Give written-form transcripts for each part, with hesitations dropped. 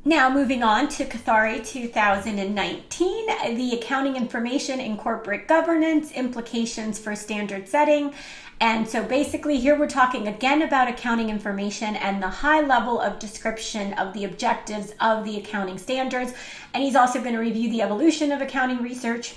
Now, moving on to Kothari 2019, the Accounting Information in Corporate Governance, Implications for Standard Setting. And so basically here we're talking again about accounting information and the high level of description of the objectives of the accounting standards. And he's also going to review the evolution of accounting research,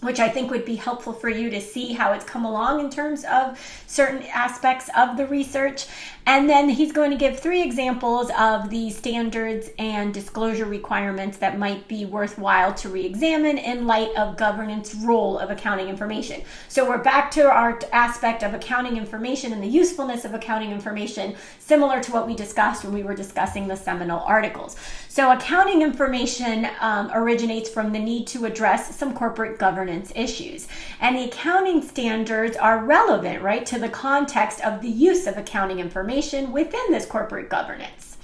which I think would be helpful for you to see how it's come along in terms of certain aspects of the research. And then he's going to give 3 examples of the standards and disclosure requirements that might be worthwhile to re-examine in light of governance role of accounting information. So we're back to our aspect of accounting information and the usefulness of accounting information, similar to what we discussed when we were discussing the seminal articles. So accounting information originates from the need to address some corporate governance issues. And the accounting standards are relevant, right, to the context of the use of accounting information within this corporate governance.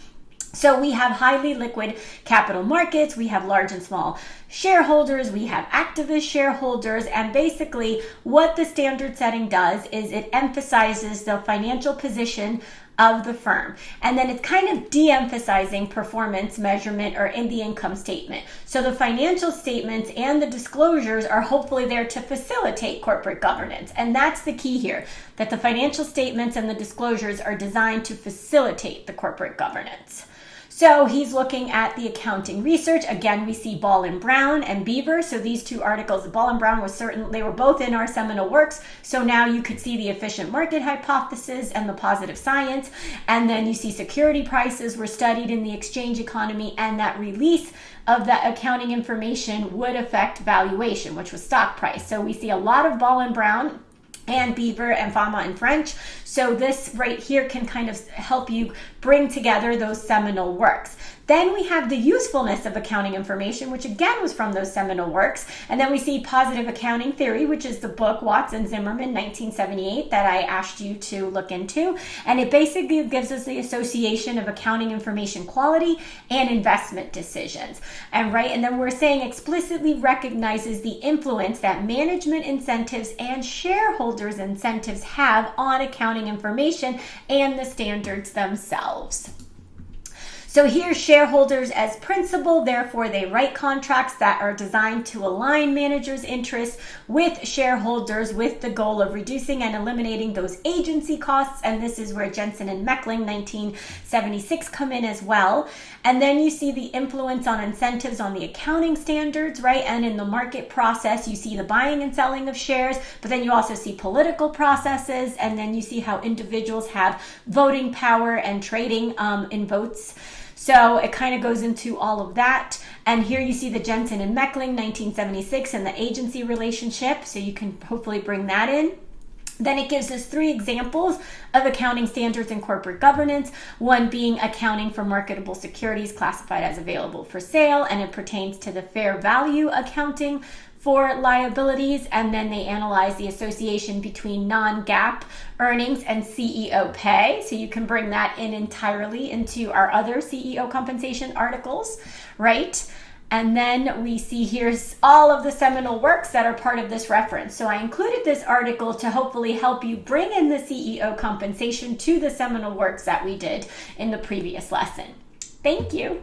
So we have highly liquid capital markets, we have large and small shareholders, we have activist shareholders, and basically what the standard setting does is it emphasizes the financial position of the firm. And then it's kind of de-emphasizing performance measurement or in the income statement. So the financial statements and the disclosures are hopefully there to facilitate corporate governance. And that's the key here, that the financial statements and the disclosures are designed to facilitate the corporate governance. So he's looking at the accounting research. Again, we see Ball and Brown and Beaver. So these 2 articles, Ball and Brown they were both in our seminal works. So now you could see the efficient market hypothesis and the positive science. And then you see security prices were studied in the exchange economy, and that release of that accounting information would affect valuation, which was stock price. So we see a lot of Ball and Brown and Beaver and Fama in French. So this right here can kind of help you bring together those seminal works. Then we have the usefulness of accounting information, which again was from those seminal works. And then we see positive accounting theory, which is the book Watson-Zimmerman, 1978, that I asked you to look into. And it basically gives us the association of accounting information quality and investment decisions. And then we're saying explicitly recognizes the influence that management incentives and shareholders incentives have on accounting information and the standards themselves. So here's shareholders as principal, therefore they write contracts that are designed to align managers' interests with shareholders with the goal of reducing and eliminating those agency costs. And this is where Jensen and Meckling, 1976, come in as well. And then you see the influence on incentives on the accounting standards, right? And in the market process, you see the buying and selling of shares, but then you also see political processes, and then you see how individuals have voting power and trading in votes. So it kind of goes into all of that. And here you see the Jensen and Meckling, 1976, and the agency relationship. So you can hopefully bring that in. Then it gives us 3 examples of accounting standards in corporate governance, one being accounting for marketable securities classified as available for sale, and it pertains to the fair value accounting for liabilities. And then they analyze the association between non-GAAP earnings and CEO pay. So you can bring that in entirely into our other CEO compensation articles, right? And then we see here's all of the seminal works that are part of this reference. So I included this article to hopefully help you bring in the CEO compensation to the seminal works that we did in the previous lesson. Thank you.